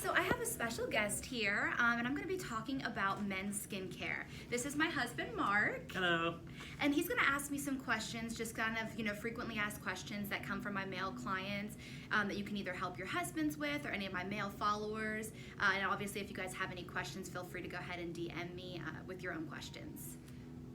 So I have a special guest here, and I'm going to be talking about men's skincare. This is my husband, Mark. Hello. And he's going to ask me some questions, just kind of, frequently asked questions that come from my male clients that you can either help your husbands with or any of my male followers. And obviously, if you guys have any questions, feel free to go ahead and DM me with your own questions.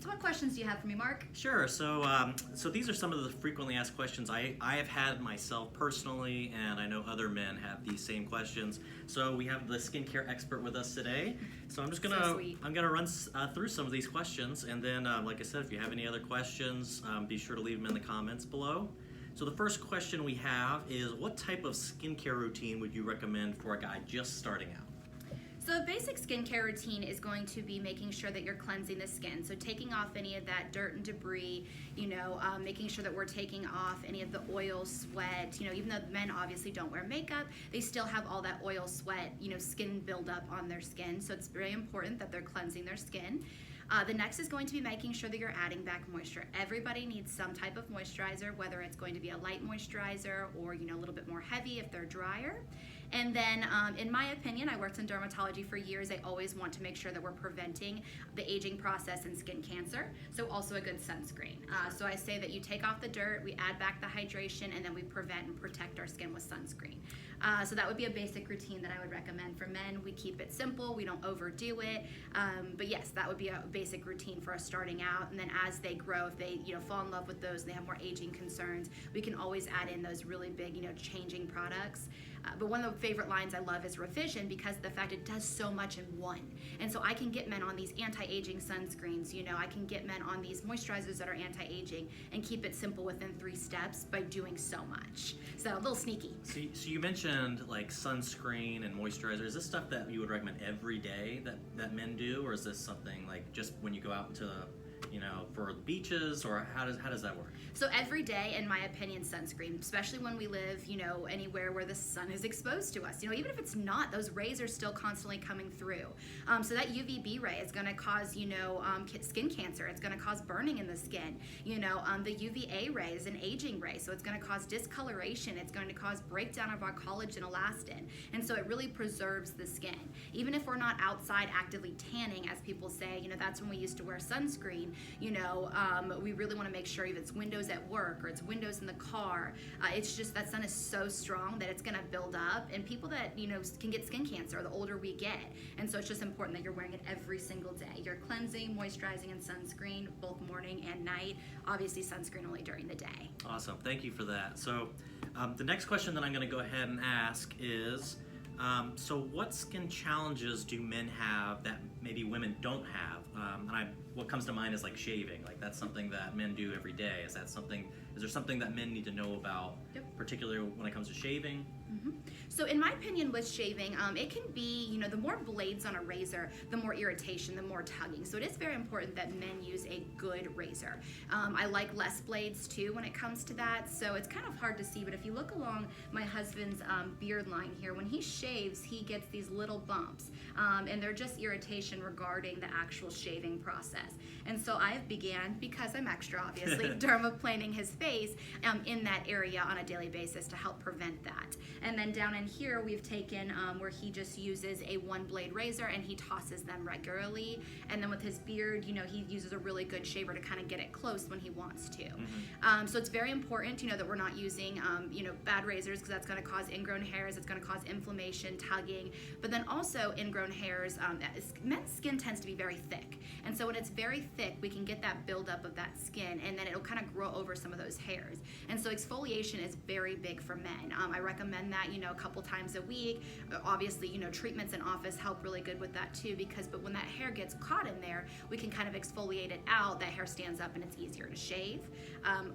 So what questions do you have for me, Mark? Sure. So these are some of the frequently asked questions I have had myself personally, and I know other men have these same questions. So we have the skincare expert with us today. So I'm just gonna run through some of these questions, and then, like I said, if you have any other questions, be sure to leave them in the comments below. So the first question we have is, what type of skincare routine would you recommend for a guy just starting out? So a basic skincare routine is going to be making sure that you're cleansing the skin. So taking off any of that dirt and debris, making sure that we're taking off any of the oil, sweat, even though men obviously don't wear makeup, they still have all that oil, sweat, skin buildup on their skin. So it's very important that they're cleansing their skin. The next is going to be making sure that you're adding back moisture. Everybody needs some type of moisturizer, whether it's going to be a light moisturizer or a little bit more heavy if they're drier. And then, in my opinion, I worked in dermatology for years. I always want to make sure that we're preventing the aging process and skin cancer. So also a good sunscreen. So I say that you take off the dirt, we add back the hydration, and then we prevent and protect our skin with sunscreen. So that would be a basic routine that I would recommend for men. We keep it simple, we don't overdo it. But yes, that would be a basic routine for us starting out. And then as they grow, if they fall in love with those and they have more aging concerns, we can always add in those really big changing products. But one of the favorite lines I love is revision, because of the fact it does so much in one. And so I can get men on these anti-aging sunscreens, I can get men on these moisturizers that are anti-aging and keep it simple within 3 steps by doing so much. So a little sneaky. So you mentioned like sunscreen and moisturizer. Is this stuff that you would recommend every day that men do, or is this something like just when you go out into for the beaches, or how does that work? So every day, in my opinion, sunscreen, especially when we live, anywhere where the sun is exposed to us. Even if it's not, those rays are still constantly coming through. So that UVB ray is going to cause, skin cancer. It's going to cause burning in the skin. The UVA ray is an aging ray, so it's going to cause discoloration. It's going to cause breakdown of our collagen elastin, and so it really preserves the skin. Even if we're not outside actively tanning, as people say, that's when we used to wear sunscreen. We really want to make sure if it's windows at work or it's windows in the car, it's just that sun is so strong that it's going to build up, and people that can get skin cancer the older we get. And so it's just important that you're wearing it every single day. You're cleansing, moisturizing, and sunscreen both morning and night. Obviously sunscreen only during the day. Awesome, thank you for that. So the next question that I'm going to go ahead and ask is, so what skin challenges do men have that maybe women don't have? What comes to mind is like shaving. Like that's something that men do every day. Is there something that men need to know about, particularly when it comes to shaving? Mm-hmm. So in my opinion with shaving, it can be, the more blades on a razor, the more irritation, the more tugging. So it is very important that men use a good razor. I like less blades too when it comes to that. So it's kind of hard to see, but if you look along my husband's beard line here, when he shaves, he gets these little bumps, and they're just irritation regarding the actual shaving process. And so I've began, because I'm extra obviously, dermaplaning his face in that area on a daily basis to help prevent that. And then down in here we've taken where he just uses a 1-blade razor and he tosses them regularly. And then with his beard, he uses a really good shaver to kind of get it close when he wants to. Mm-hmm. So it's very important, that we're not using, bad razors, because that's going to cause ingrown hairs. It's going to cause inflammation, tugging. But then also ingrown hairs, men's skin tends to be very thick. And so when it's very thick, we can get that buildup of that skin, and then it'll kind of grow over some of those hairs. And so exfoliation is very big for men. I recommend that, a couple times a week. Obviously, treatments in office help really good with that too, but when that hair gets caught in there, we can kind of exfoliate it out. That hair stands up and it's easier to shave.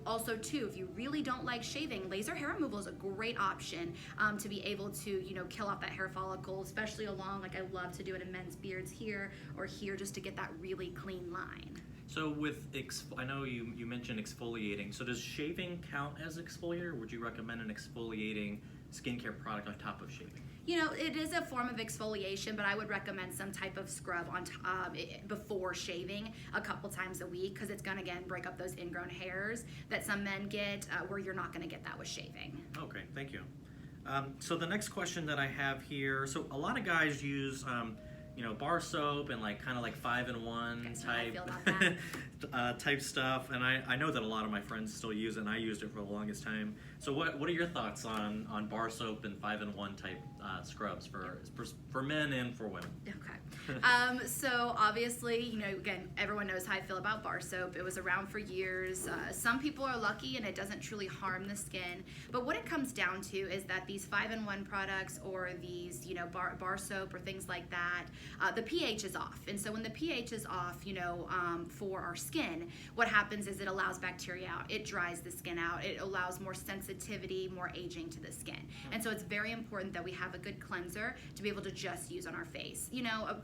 Also too, if you really don't like shaving, laser hair removal is a great option to be able to, kill off that hair follicle, especially along, like I love to do it in men's beards here or here, just to get that really clean line. So I know you mentioned exfoliating. So does shaving count as exfoliator? Or would you recommend an exfoliating skincare product on top of shaving? It is a form of exfoliation, but I would recommend some type of scrub on before shaving a couple times a week, because it's going to, again, break up those ingrown hairs that some men get where you're not going to get that with shaving. Okay, thank you. So the next question that I have here, so a lot of guys use, bar soap and kind of like 5-in-1 Guess how I type feel about that. type stuff, and I know that a lot of my friends still use it, and I used it for the longest time. So what are your thoughts on bar soap and 5-in-1 type scrubs for men and for women? Okay. So obviously, again, everyone knows how I feel about bar soap. It was around for years. Some people are lucky and it doesn't truly harm the skin. But what it comes down to is that these 5-in-1 products or these, bar soap or things like that, the pH is off. And so when the pH is off, for our skin, what happens is it allows bacteria out. It dries the skin out. It allows more sensitivity, more aging to the skin. And so it's very important that we have a good cleanser to be able to just use on our face.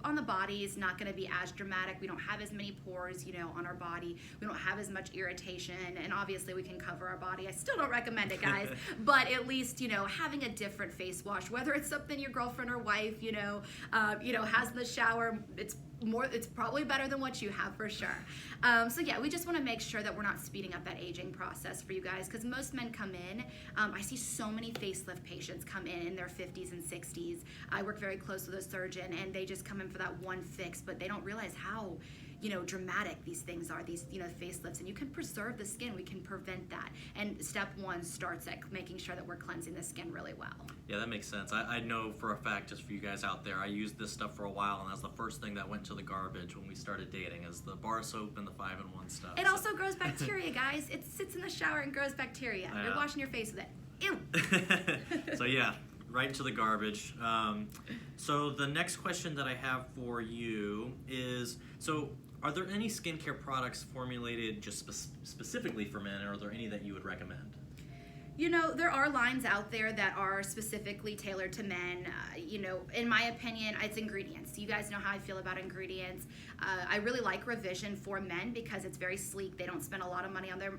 On the body is not going to be as dramatic. We don't have as many pores, on our body. We don't have as much irritation, and obviously we can cover our body. I still don't recommend it, guys, but at least, having a different face wash, whether it's something your girlfriend or wife, has in the shower, it's probably better than what you have for sure. So yeah, we just want to make sure that we're not speeding up that aging process for you guys, because most men come in. I see so many facelift patients come in their 50s and 60s. I work very close with a surgeon, and they just come in for that one fix, but they don't realize how dramatic these things are, these facelifts, and you can preserve the skin. We can prevent that, and step one starts at making sure that we're cleansing the skin really well. Yeah, that makes sense. I know for a fact, just for you guys out there, I used this stuff for a while, and that's the first thing that went to the garbage when we started dating, is the bar soap and the 5-in-1 stuff. It also grows bacteria, guys. It sits in the shower and grows bacteria. You're washing your face with it. Ew. So yeah, right to the garbage. So the next question that I have for you is, are there any skincare products formulated just specifically for men, or are there any that you would recommend? There are lines out there that are specifically tailored to men. In my opinion, it's ingredients. You guys know how I feel about ingredients. I really like Revision for men because it's very sleek. They don't spend a lot of money on their,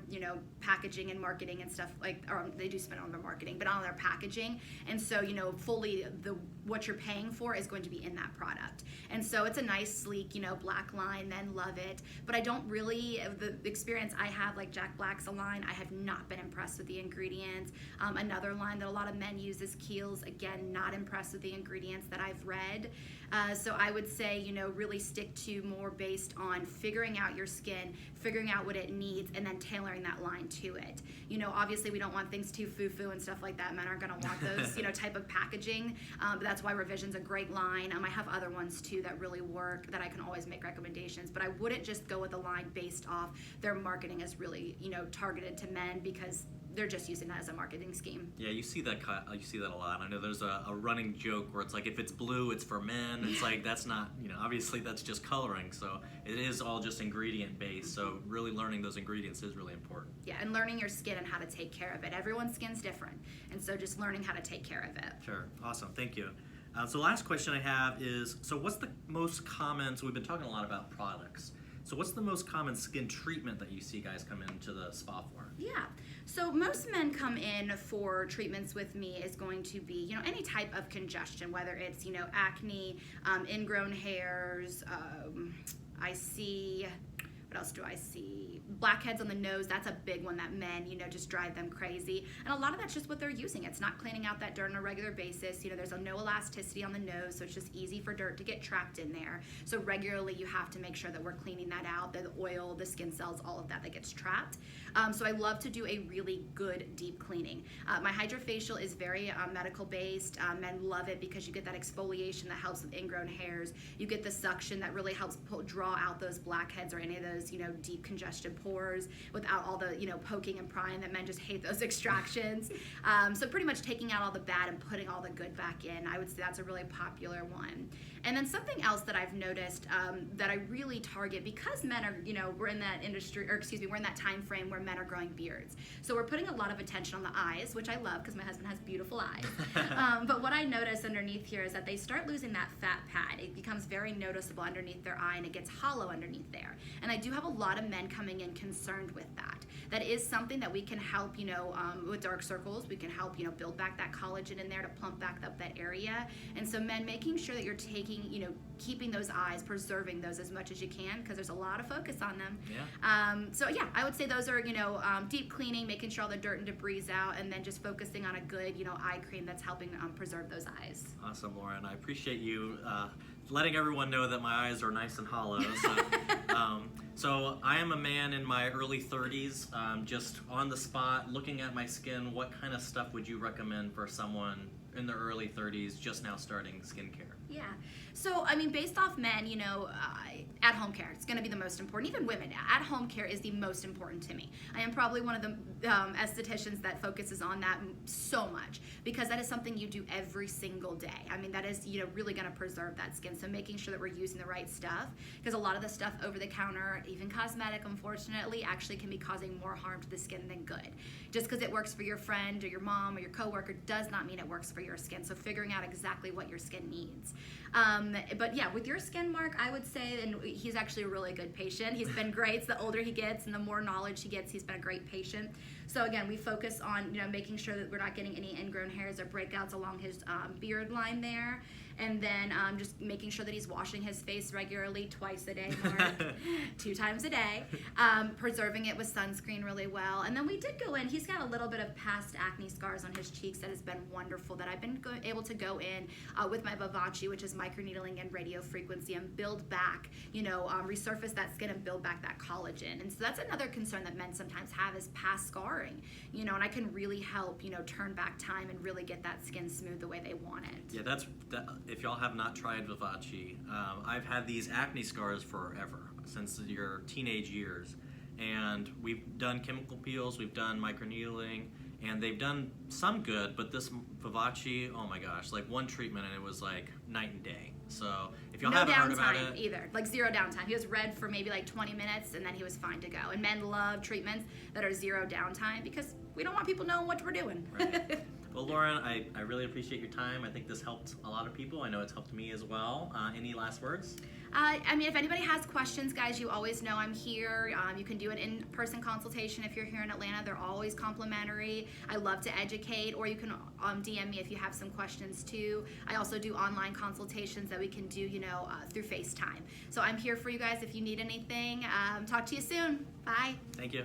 packaging and marketing and stuff or they do spend on their marketing, but on their packaging. And so, fully what you're paying for is going to be in that product. And so it's a nice, sleek, black line. Men love it. But I don't really, the experience I have, like Jack Black's a line, I have not been impressed with the ingredients. Another line that a lot of men use is Kiehl's. Again, not impressed with the ingredients that I've read. So I would say, really stick to more based on figuring out your skin, figuring out what it needs, and then tailoring that line to it. Obviously we don't want things too foo-foo and stuff like that. Men aren't going to want those, type of packaging. But that's why Revision's a great line. I have other ones too that really work that I can always make recommendations. But I wouldn't just go with a line based off their marketing as really, targeted to men, because they're just using that as a marketing scheme. Yeah, you see that a lot. I know there's a running joke where it's like, if it's blue, it's for men. It's like, that's not, obviously that's just coloring. So it is all just ingredient based. So really learning those ingredients is really important. Yeah, and learning your skin and how to take care of it. Everyone's skin's different. And so just learning how to take care of it. Sure, awesome, thank you. So last question I have is, what's the most common, so we've been talking a lot about products. So what's the most common skin treatment that you see guys come into the spa for? Yeah, so most men come in for treatments with me is going to be, any type of congestion, whether it's, acne, ingrown hairs, I see, what else do I see? Blackheads on the nose, that's a big one that men, just drive them crazy. And a lot of that's just what they're using. It's not cleaning out that dirt on a regular basis. There's no elasticity on the nose, so it's just easy for dirt to get trapped in there. So regularly you have to make sure that we're cleaning that out, the oil, the skin cells, all of that gets trapped. So I love to do a really good deep cleaning. My hydrofacial is very medical based. Men love it because you get that exfoliation that helps with ingrown hairs. You get the suction that really helps draw out those blackheads or any of those, deep congested pores without all the, poking and prying that men just hate those extractions. So pretty much taking out all the bad and putting all the good back in. I would say that's a really popular one. And then something else that I've noticed that I really target, because men are, we're in that industry, or excuse me, we're in that time frame where men are growing beards. So we're putting a lot of attention on the eyes, which I love because my husband has beautiful eyes. But what I notice underneath here is that they start losing that fat pad. It becomes very noticeable underneath their eye, and it gets hollow underneath there. And I do have a lot of men coming in concerned with that. That is something that we can help, with dark circles. We can help, build back that collagen in there to plump back up that area. And so men, making sure that you're taking, keeping those eyes, preserving those as much as you can, because there's a lot of focus on them. Yeah. I would say those are, deep cleaning, making sure all the dirt and debris is out, and then just focusing on a good, eye cream that's helping preserve those eyes. Awesome, Lauren. I appreciate you letting everyone know that my eyes are nice and hollow. So I am a man in my early 30s, just on the spot, looking at my skin. What kind of stuff would you recommend for someone in their early 30s just now starting skincare? Yeah. So, based off men, at-home care, it's going to be the most important. Even women, at-home care is the most important to me. I am probably one of the estheticians that focuses on that so much, because that is something you do every single day. That is, really going to preserve that skin. So making sure that we're using the right stuff, because a lot of the stuff over the counter, even cosmetic, unfortunately, actually can be causing more harm to the skin than good. Just because it works for your friend or your mom or your coworker does not mean it works for your skin. So figuring out exactly what your skin needs. But yeah, with your skin, Mark, I would say, and he's actually a really good patient. He's been great. It's the older he gets and the more knowledge he gets, he's been a great patient. So again, we focus on, making sure that we're not getting any ingrown hairs or breakouts along his beard line there. And then just making sure that he's washing his face regularly, twice a day, Mark, 2 times a day, preserving it with sunscreen really well. And then we did go in, he's got a little bit of past acne scars on his cheeks that has been wonderful, that I've been able to go in with my Vivace, which is microneedling and radio frequency, and build back, resurface that skin and build back that collagen. And so that's another concern that men sometimes have, is past scarring, and I can really help, turn back time and really get that skin smooth the way they want it. Yeah, if y'all have not tried Vivace, I've had these acne scars forever, since your teenage years. And we've done chemical peels, we've done microneedling, and they've done some good, but this Vivace, oh my gosh, like one treatment and it was like night and day. So if y'all haven't heard about it. No downtime either, like 0 downtime. He was red for maybe like 20 minutes and then he was fine to go. And men love treatments that are 0 downtime, because we don't want people knowing what we're doing. Right. Well, Lauren, I really appreciate your time. I think this helped a lot of people. I know it's helped me as well. Any last words? If anybody has questions, guys, you always know I'm here. You can do an in-person consultation if you're here in Atlanta. They're always complimentary. I love to educate, or you can DM me if you have some questions too. I also do online consultations that we can do, through FaceTime. So I'm here for you guys if you need anything. Talk to you soon. Bye. Thank you.